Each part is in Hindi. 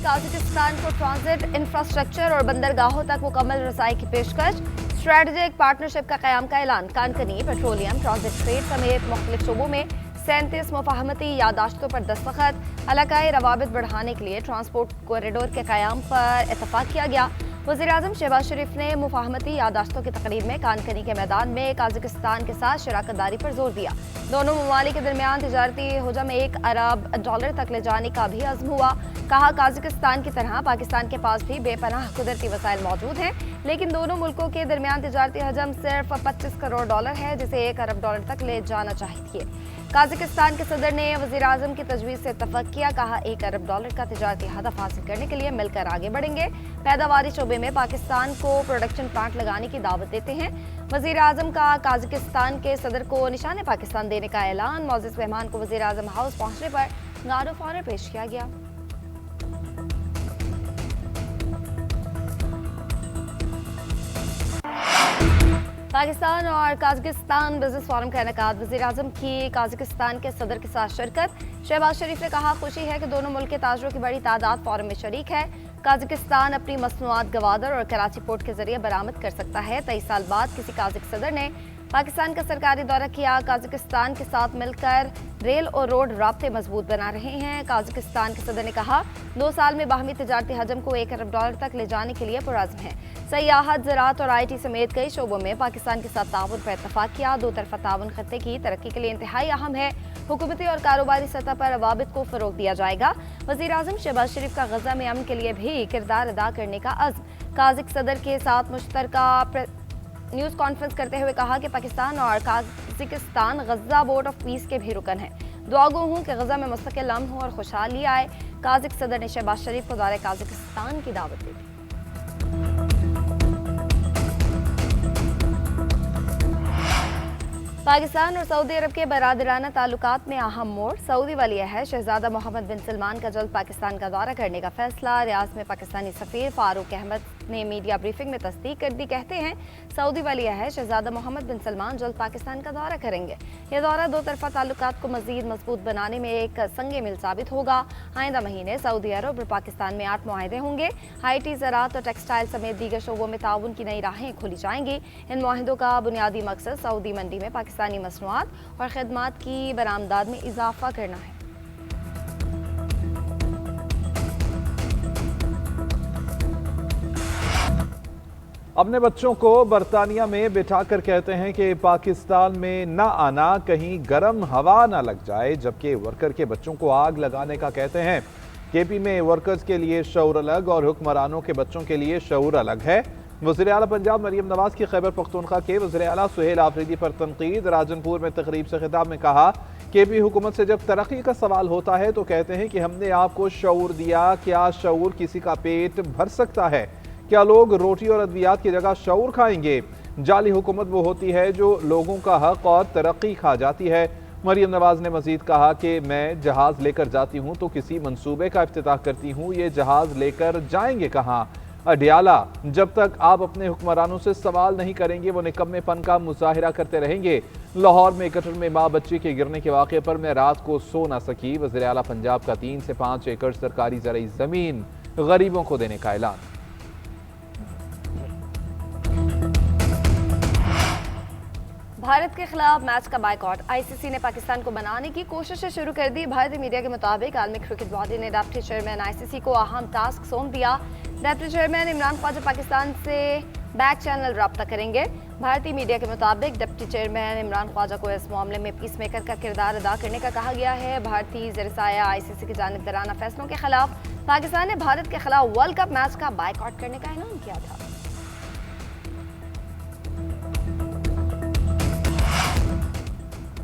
ताजिकिस्तान को ट्रांजिट इंफ्रास्ट्रक्चर और बंदरगाहों तक मुकम्मल रसाई की पेशकश। स्ट्रेटेजिक पार्टनरशिप का क़याम का ऐलान। कानकनी पेट्रोलियम ट्रांजिट ट्रेड समेत मुख्तलिफ शोबों में 37 मुफाहमती यादाश्तों पर दस्तखत। इलाकाई रवाबित बढ़ाने के लिए ट्रांसपोर्ट कॉरिडोर के क़याम पर इतफाक किया गया। वज़ीर-ए-आज़म शहबाज शरीफ ने मुफाहमती यादाश्तों की तकरीर में कानकनी के मैदान में काज़ाकिस्तान के साथ शराकत दारी पर जोर दिया। दोनों ममालिक के दरमियान तिजारती हजम $1 अरब तक ले जाने का भी अज़्म हुआ। कहा, काज़ाकिस्तान की तरह पाकिस्तान के पास भी बेपनाह कुदरती वसाइल मौजूद हैं, लेकिन दोनों मुल्कों के दरमियान तिजारती हजम सिर्फ $25 करोड़ है, जिसे $1 अरब तक ले जाना चाहिए। काज़ाकिस्तान के सदर ने वज़ीर-ए-आज़म की तजवीज़ से इत्तफ़ाक़ किया। कहा, $1 अरब का तिजारती हदफ हासिल करने के लिए मिलकर आगे बढ़ेंगे। पैदावारी शोबे में पाकिस्तान को प्रोडक्शन प्लांट लगाने की दावत देते हैं। वज़ीर-ए-आज़म का काज़ाकिस्तान के सदर को निशाने पाकिस्तान देने का ऐलान। मौजूद मेहमान को वज़ीर-ए-आज़म हाउस पहुंचने पर गार्ड ऑफ ऑनर पेश किया गया। पाकिस्तान और काज़ाकिस्तान बिजनेस फोरम का इनेकाद। वज़ीर-ए-आज़म की काज़ाकिस्तान के सदर के साथ शिरकत। शहबाज शरीफ ने कहा, खुशी है कि दोनों मुल्क के ताजरों की बड़ी तादाद फोरम में शरीक है। काज़ाकिस्तान अपनी मसनूआत गवादर और कराची पोर्ट के जरिए बरामद कर सकता है। 23 साल बाद किसी काज़ाक सदर ने पाकिस्तान का सरकारी दौरा किया। काज़ाकिस्तान के साथ मिलकर रेल और रोड राब्ते मजबूत बना रहे हैं। काज़ाकिस्तान के सदर ने कहा, 2 साल में बाहमी तजारती हजम को $1 अरब तक ले जाने के लिए पुरज़्म है। सयाहत, ज़राअत और IT समेत कई शोबों में पाकिस्तान के साथ ताउन पर इत्तफाक किया। दो तरफा ताउन खत्ते की तरक्की के लिए इंतहाई अहम है। हुकूमती और कारोबारी सतह पर रवाबित को फ़रोग दिया जाएगा। वज़ीर-ए-आज़म शहबाज शरीफ का गज़ा में अमन के लिए भी किरदार अदा करने का अज़्म। काज़ाक सदर के साथ मुश्तरका न्यूज़ कॉन्फ्रेंस करते हुए कहा कि पाकिस्तान और काज़ाकिस्तान गज़ा बोर्ड ऑफ पीस के भी रुकन हैं। दुआगो हूँ कि गज़ा में मुस्तकिल अमन हो और खुशहाली आए। काज़ाक सदर ने शहबाज शरीफ को दौरे काज़ाकिस्तान की दावत दी थी। पाकिस्तान और सऊदी अरब के बरादराना ताल्लुकात में अहम मोड़। सऊदी वली अहद शहजादा मोहम्मद बिन सलमान का जल्द पाकिस्तान का दौरा करने का फैसला। रियाद में पाकिस्तानी सफीर फारूक अहमद ने मीडिया ब्रीफिंग में तस्दीक कर दी। कहते हैं, सऊदी वली अहद शहजादा मोहम्मद बिन सलमान जल्द पाकिस्तान का दौरा करेंगे। यह दौरा दो तरफा ताल्लुकात को मजीद मजबूत बनाने में एक संगे मिल साबित होगा। आइंदा महीने सऊदी अरब और पाकिस्तान में 8 मुआहदे होंगे। IT, ज़राअत और टेक्सटाइल समेत दीगर शोबों में ताउन की नई राहें खोली जाएंगी। इन मुआहदों का बुनियादी मकसद सऊदी मंडी में पाकिस्तानी मसनूआत और खदमात की बरामदात में इजाफा करना है। अपने बच्चों को बरतानिया में बिठाकर कहते हैं कि पाकिस्तान में ना आना, कहीं गर्म हवा ना लग जाए, जबकि वर्कर के बच्चों को आग लगाने का कहते हैं। KP में वर्कर्स के लिए शऊर अलग और हुक्मरानों के बच्चों के लिए शऊर अलग है। वज़ीर आला पंजाब मरियम नवाज की खैबर पख्तूनख्वा के वज़ीर आला सुहेल आफरीदी पर तनकीद। राजनपुर में तकरीब से खिताब में कहा, KP हुकूमत से जब तरक्की का सवाल होता है तो कहते हैं कि हमने आपको शऊर दिया। क्या शऊर किसी का पेट भर सकता है? क्या लोग रोटी और अद्वियात की जगह शऊर खाएंगे? जाली हुकूमत वो होती है जो लोगों का हक और तरक्की खा जाती है। मरियम नवाज ने मजीद कहा कि मैं जहाज लेकर जाती हूँ तो किसी मंसूबे का इफ्तिताह करती हूँ, ये जहाज लेकर जाएंगे कहाँ? अडियाला, जब तक आप अपने हुक्मरानों से सवाल नहीं करेंगे वो निकम्मेपन का मुजाहिरा करते रहेंगे। लाहौर में गटर में माँ बच्ची के गिरने के वाक़े पर मैं रात को सो ना सकी। वज़ीर आला पंजाब का 3 से 5 एकड़ सरकारी ज़रई ज़मीन गरीबों को देने का ऐलान। भारत के खिलाफ मैच का बायकॉट। ICC ने पाकिस्तान को बनाने की कोशिशें शुरू कर दी। भारतीय मीडिया के मुताबिक आलमी क्रिकेट बॉडी ने डिप्टी चेयरमैन ICC को अहम टास्क सौंप दिया। डिप्टी चेयरमैन इमरान ख्वाजा पाकिस्तान से बैक चैनल रब्ता करेंगे। भारतीय मीडिया के मुताबिक डिप्टी चेयरमैन इमरान ख्वाजा को इस मामले में पीस मेकर का किरदार अदा करने का कहा गया है। भारतीय ज़ेर-ए-साया ICC के जानिबदाराना फैसलों के खिलाफ पाकिस्तान ने भारत के खिलाफ वर्ल्ड कप मैच का बायकॉट करने का ऐलान किया था।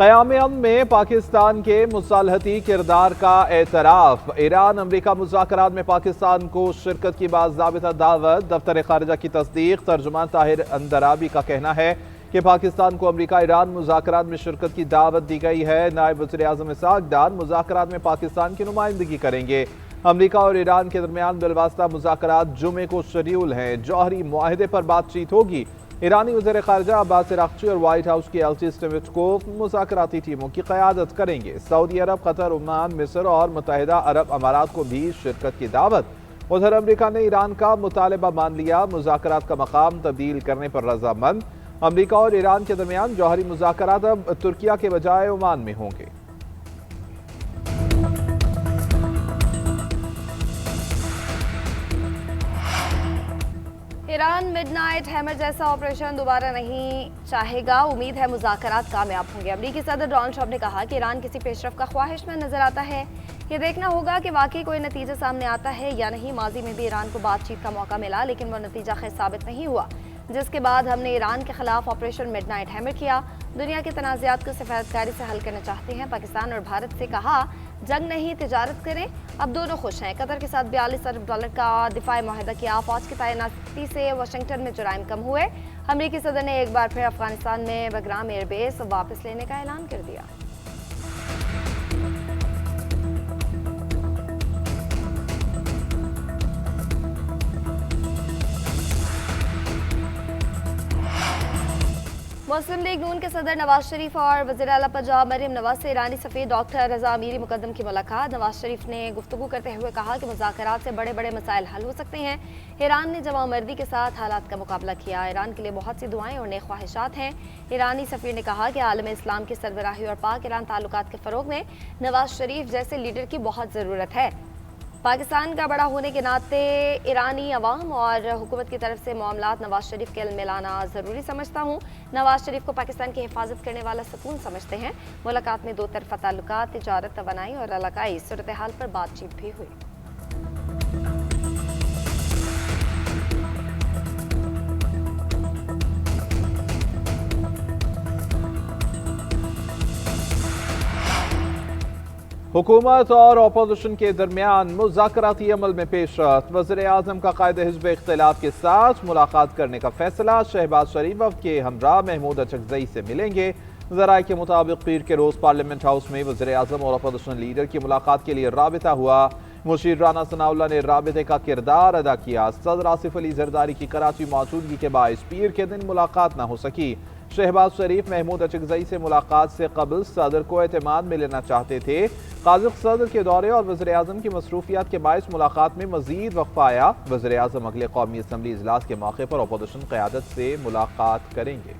क़याम में पाकिस्तान के मुसालहती किरदार का एतराफ़। ईरान अमरीका मुज़ाकरात में पाकिस्तान को शिरकत की बाज़ाबिता दावत। दफ्तर ख़ारिजा की तस्दीक। तर्जुमान ताहिर अंदराबी का कहना है कि पाकिस्तान को अमरीका ईरान मुज़ाकरात में शिरकत की दावत दी गई है। नायब वज़ीर-ए-आज़म इसहाक़ डार मुज़ाकरात में पाकिस्तान की नुमाइंदगी करेंगे। अमरीका और ईरान के दरमियान बिलवास्ता मुज़ाकरात जुमे को शेड्यूल हैं। जौहरी मुआहदे पर बातचीत होगी। ईरानी वज़ीर ख़ारिजा अब्बास अराग़ची और व्हाइट हाउस की एल्ची स्टिविट्कोव मुज़ाकराती टीमों की क़यादत करेंगे। सऊदी अरब, कतर, ओमान, मिस्र और मुत्तहिदा अरब अमारात को भी शिरकत की दावत। उधर अमेरिका ने ईरान का मुतालबा मान लिया, मुज़ाकरात का मकाम तब्दील करने पर रजामंद। अमेरिका और ईरान के दरमियान जौहरी मुज़ाकरात अब तुर्किया के बजाय ओमान में होंगे। ईरान मिडनाइट हैमर जैसा ऑपरेशन दोबारा नहीं चाहेगा, उम्मीद है मुज़ाकरात कामयाब होंगे। अमेरिकी सदर डोनाल्ड ट्रंप ने कहा कि ईरान किसी पेशरफ का ख्वाहिशमंद नजर आता है। ये देखना होगा कि वाकई कोई नतीजा सामने आता है या नहीं। माजी में भी ईरान को बातचीत का मौका मिला, लेकिन वो नतीजा खैर साबित नहीं हुआ, जिसके बाद हमने ईरान के खिलाफ ऑपरेशन मिडनाइट हैमर किया। दुनिया के तनाज़ात को सफारतकारी से हल करना चाहते हैं। पाकिस्तान और भारत से कहा जंग नहीं, तिजारत करें। अब दोनों खुश हैं। कतर के साथ $42 अरब का दिफाई माहिदा किया। फौज की तैनाती से वाशिंगटन में जुराइम कम हुए। अमेरिकी सदर ने एक बार फिर अफगानिस्तान में बगराम एयरबेस वापस लेने का ऐलान कर दिया। मुस्लिम लीग नून के सदर नवाज शरीफ और वज़ीर आला पंजाब मरियम नवाज से ईरानी सफ़ीर डॉक्टर रज़ा अमीरी मुकद्दम की मुलाकात। नवाज शरीफ ने गुफ्तगू करते हुए कहा कि मुज़ाकरात से बड़े बड़े मसाइल हल हो सकते हैं। ईरान ने जवामर्दी के साथ हालात का मुकाबला किया। ईरान के लिए बहुत सी दुआएं और नेक ख्वाहिशात हैं। ईरानी सफ़ीर ने कहा कि आलम इस्लाम की सरबराही और पाक ईरान ताल्लुकात के फ़रोग में नवाज शरीफ जैसे लीडर की बहुत ज़रूरत है। पाकिस्तान का बड़ा होने के नाते ईरानी अवाम और हुकूमत की तरफ से मामलात नवाज शरीफ के इल्म में लाना ज़रूरी समझता हूँ। नवाज शरीफ को पाकिस्तान की हिफाजत करने वाला सुकून समझते हैं। मुलाकात में दो तरफा ताल्लुकात, तिजारत, तवानाई और इलाकाई सूरत हाल पर बातचीत भी हुई। हुकूमत और अपोजिशन के दरमियान मुज़ाकराती अमल में पेशरफ्त। वज़ीर आज़म का कायद हिज़्ब इख्तिलाफ के साथ मुलाकात करने का फैसला। शहबाज शरीफ के हमरा महमूद अचकज़ई से मिलेंगे। ज़राए के मुताबिक पीर के रोज़ पार्लियामेंट हाउस में वज़ीर आज़म और अपोजिशन लीडर की मुलाकात के लिए राबिता हुआ। मुशीर राना सनाउल्लाह ने राबिते का किरदार अदा किया। सदर आसिफ अली जरदारी की कराची मौजूदगी के बायस पीर के दिन मुलाकात न हो सकी। शहबाज शरीफ महमूद अचकज़ई से मुलाकात से कबल सदर को एतमाद में लेना चाहते थे। काज़िक सदर के दौरे और वज़ीर आज़म की मसरूफियात के बायस मुलाकात में मज़ीद वक़्फ़ा आया। वज़ीर आज़म अगले कौमी असम्बली इजलास के मौके पर अपोजिशन क़यादत से मुलाकात करेंगे।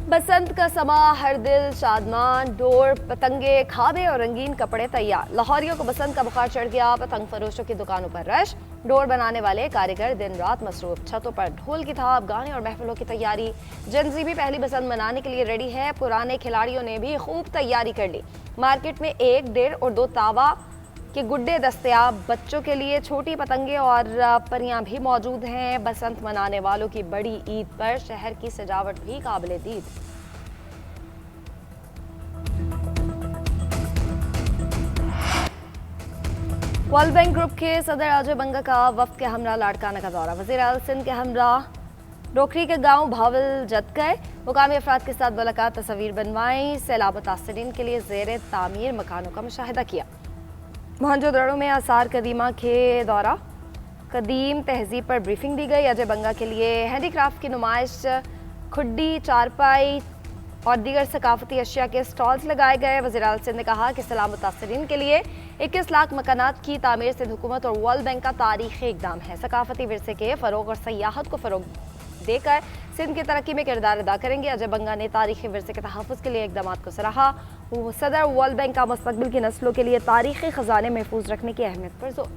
बसंत का समा, हर दिल शादमान, डोर, पतंगे, खाबे और रंगीन कपड़े तैयार। लाहौरियों को बसंत का बुखार चढ़ गया। पतंग फरोशों की दुकानों पर रश। डोर बनाने वाले कारीगर दिन रात मसरूफ। छतों पर ढोल की थाप, गाने और महफिलों की तैयारी। जनजी भी पहली बसंत मनाने के लिए रेडी है। पुराने खिलाड़ियों ने भी खूब तैयारी कर ली। मार्केट में 1, 1.5 और 2 तावा के गुड्डे दस्तयाब। बच्चों के लिए छोटी पतंगे और परियां भी मौजूद हैं। बसंत मनाने वालों की बड़ी ईद पर शहर की सजावट भी काबिले दीद। वर्ल्ड बैंक ग्रुप के सदर अजय बंगा का वफ्द के हमरा लाड़काना का दौरा। वज़ीर आला सिंध के हमरा डोकरी के गांव भावल जत गए। मुकामी अफराद के साथ मुलाकात, तस्वीर बनवाई। सैलाब मुतासरीन के लिए ज़ेर तामीर मकानों का मुशाहिदा किया। मोहनजोदड़ो में आसार कदीमा के दौरा, कदीम तहजीब पर ब्रीफिंग दी गई। अजय बंगा के लिए हैंडीक्राफ्ट की नुमाइश, खुड्डी, चारपाई और दीगर सकाफती अशिया के स्टॉल्स लगाए गए। वज़ीर आला सिंध ने कहा कि सैलाब मुतासरीन के लिए 21 लाख मकानात की तामीर सिंध हुकूमत और वर्ल्ड बैंक का तारीखी इक़दाम है। सकाफती विरसे के फ़रोग और सयाहत को फ़रोग देकर सिंध की तरक्की में किरदार अदा करेंगे। अजय बंगा ने तारीखी विरसे के तहफ़्फ़ुज़ के लिए इक़दाम को सराहा। सदर वर्ल्ड बैंक का मुस्तक़बिल की नस्लों के लिए तारीखी ख़ज़ाने महफूज रखने की अहमियत पर जोर।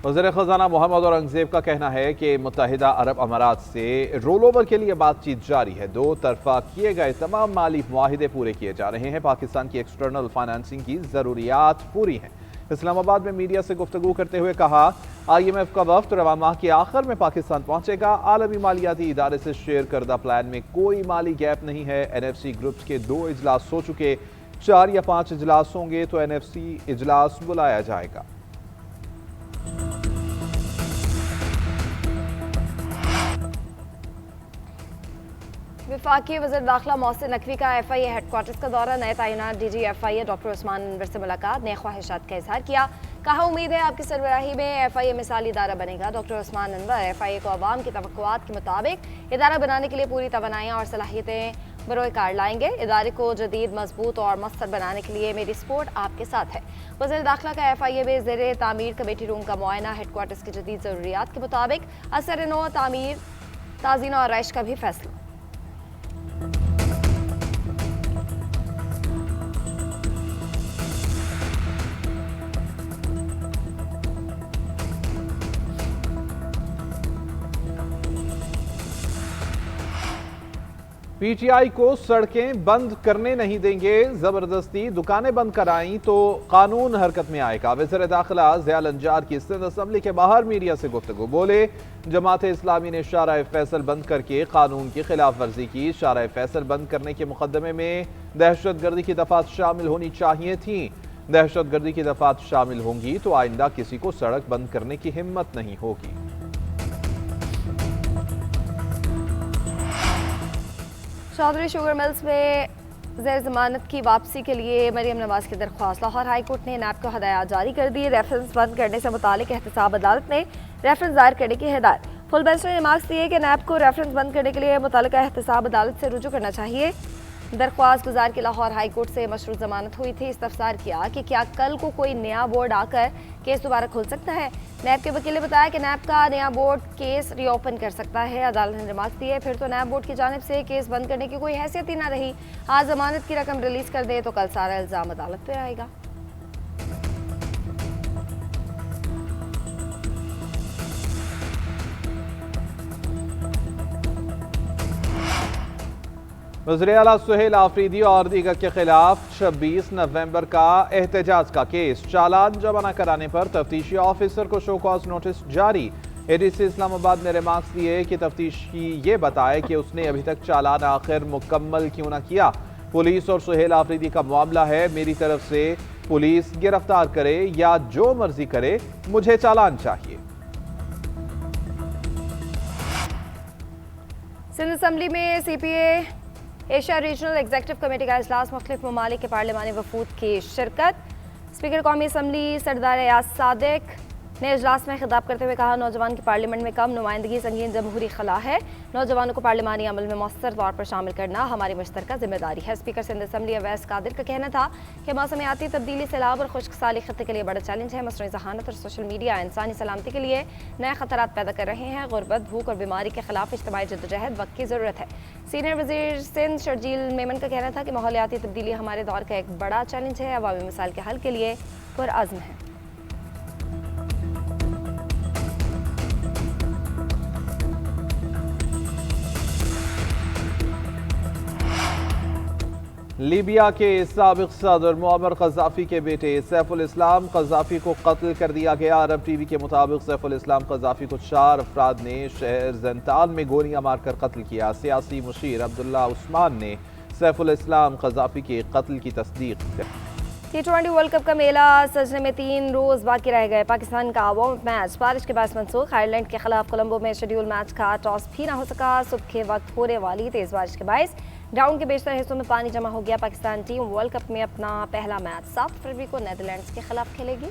वज़ीर ख़ज़ाना मोहम्मद औरंगज़ेब का कहना है कि मुत्तहिदा अरब अमारात से रोल ओवर के लिए बातचीत जारी है। दो तरफा किए गए तमाम माली मुआहिदे पूरे किए जा रहे हैं। पाकिस्तान की एक्सटर्नल फाइनेंसिंग की ज़रूरियात पूरी हैं। इस्लामाबाद में मीडिया से गुफ्तगू करते हुए कहा, IMF का वफ्द रवा माह के आखिर में पाकिस्तान पहुंचेगा। आलमी मालियाती इदारे से शेयर करदा प्लान में कोई माली गैप नहीं है। NFC ग्रुप्स के 2 इजलास हो चुके, 4 या 5 इजलास होंगे तो NFC इजलास बुलाया जाएगा। वफाकी वज़ीर दाखिला मोहसिन नकवी का FIA हेडक्वार्टर्स का दौरा। नए तैनात DG FIA doctor Usman Anwar से मुलाकात, नए ख्वाहिशात का इजहार किया। कहा, उम्मीद है आपकी सरबराही में FIA मिसाली इदारा बनेगा। डॉक्टर उस्मान अनवर FIA को अवाम की तवक्कुआत के मुताबिक इदारा बनाने के लिए पूरी तवानाइयाँ और सलाहियतें बरोए कार लाएंगे। इदारे को जदीद, मजबूत और मस्तर बनाने के लिए मेरी सपोर्ट आपके साथ है। वज़ीर दाखिला का FIA में ज़ेरे तामीर कमेटी रूम का मुआयना, हेडक्वार्टर्स की जदीद ज़रूरियात के मुताबिक असर नौ तामीर, ताज़ीना और रैश का भी फैसला। PTI को सड़कें बंद करने नहीं देंगे, जबरदस्ती दुकानें बंद कराई तो कानून हरकत में आएगा। वज़ीर दाखिला ज़ियाल अंजार की सिंध असम्बली के बाहर मीडिया से गुफ्तगू। बोले, जमात इस्लामी ने शारा फैसल बंद करके कानून की खिलाफ वर्जी की। शारा फैसल बंद करने के मुकदमे में दहशत गर्दी की दफात शामिल होनी चाहिए थी। दहशत गर्दी की दफात शामिल होंगी तो आइंदा किसी को सड़क बंद करने की हिम्मत नहीं होगी। चौधरी शुगर मिल्स में ज़ेर जमानत की वापसी के लिए मरियम नवाज की दरख्वास्त। लाहौर हाई कोर्ट ने नैब को हदायत जारी कर दी। रेफरेंस बंद करने से मुतालिक एहतसाब अदालत ने रेफरेंस दायर करने की हिदायत। फुल बेंच ने रिमार्क्स दिए कि नैब को रेफरेंस बंद करने के लिए मुतालिका एहतसाब अदालत से रुजू करना चाहिए। दरख्वास्त गुजार की लाहौर हाई कोर्ट से मशरूत जमानत हुई थी। इस्तफसार किया कि क्या कल को कोई नया बोर्ड आकर केस दोबारा खोल सकता है। नैब के वकील ने बताया कि नैब का नया बोर्ड केस रीओपन कर सकता है। अदालत ने रिमार्क दिए, फिर तो नैब बोर्ड की जानिब से केस बंद करने की कोई हैसियत ही ना रही। आज जमानत की रकम रिलीज कर दे तो कल सारा इल्जाम अदालत पर आएगा। वज़ीर आला सुहेल आफरीदी और दीगर के खिलाफ 26 नवंबर का एहतजाज का केस। चालान जमा न कराने पर तफ्तीशी ऑफिसर को शो कॉज नोटिस जारी। ADC इस्लामाबाद ने रिमार्क्स दिए कि तफ्तीशी ये बताए कि उसने अभी तक चालान आखिर मुकम्मल क्यों न किया। पुलिस और सुहेल आफरीदी का मामला है, मेरी तरफ से पुलिस गिरफ्तार करे या जो मर्जी करे, मुझे चालान चाहिए। सिंध असम्बली में CPA Asia regional executive committee का इजलास, मुख्तलिफ ममालिक के पार्लिमानी वफूद की शिरकत। स्पीकर कौमी असम्बली सरदार एयाज सादिक ने इजलास में खिताब करते हुए कहा, नौजवान की पार्लियामेंट में कम नुमाइंदगी संगीन जमहूरी खला है। नौजवानों को पार्लिमानी अमल में मौसर तौर पर शामिल करना हमारी मुश्तरका जिम्मेदारी है। स्पीकर सिंध असम्बली अवैस कादिर का कहना था कि मौसमियाती तब्दीली, सैलाब और खुश्क साली खत्ते के लिए बड़ा चैलेंज है। मसनूई ज़हानत और सोशल मीडिया इंसानी सलामती के लिए नए खतरात पैदा कर रहे हैं। गुर्बत, भूख और बीमारी के खिलाफ इज्तिमाई जद्दोजहद वक्त की ज़रूरत है। सीनियर वज़ीर सिंध शर्जील मेमन का कहना था कि माहौलियाती तब्दीली हमारे दौर का एक बड़ा चैलेंज है। अवामी मसाइल के हल के लिए पुरअज़्म है। लीबिया के साबिक सदर मुअम्मर क़ज़्ज़ाफ़ी के बेटे सैफुल इस्लाम क़ज़्ज़ाफ़ी को कत्ल कर दिया गया। अरब TV के मुताबिक सैफुल इस्लाम क़ज़्ज़ाफ़ी को 4 अफराद ने शहर ज़ंतान में गोलियां मारकर कत्ल किया। सियासी मुशीर अब्दुल्ला उस्मान ने सैफुल इस्लाम क़ज़्ज़ाफ़ी के कत्ल की तस्दीक की। T20 वर्ल्ड कप का मेला सजने में 3 रोज बाकी रह गए। पाकिस्तान का वार्म अप मैच बारिश के बाद मनसूख। आयरलैंड के खिलाफ कोलंबो में शेड्यूल मैच का टॉस भी ना हो सका। सुबह के वक्त होने वाली तेज बारिश के बायस ग्राउंड के बेशतर हिस्सों में पानी जमा हो गया। पाकिस्तान टीम वर्ल्ड कप में अपना पहला मैच 7 फरवरी को नीदरलैंड्स के खिलाफ खेलेगी।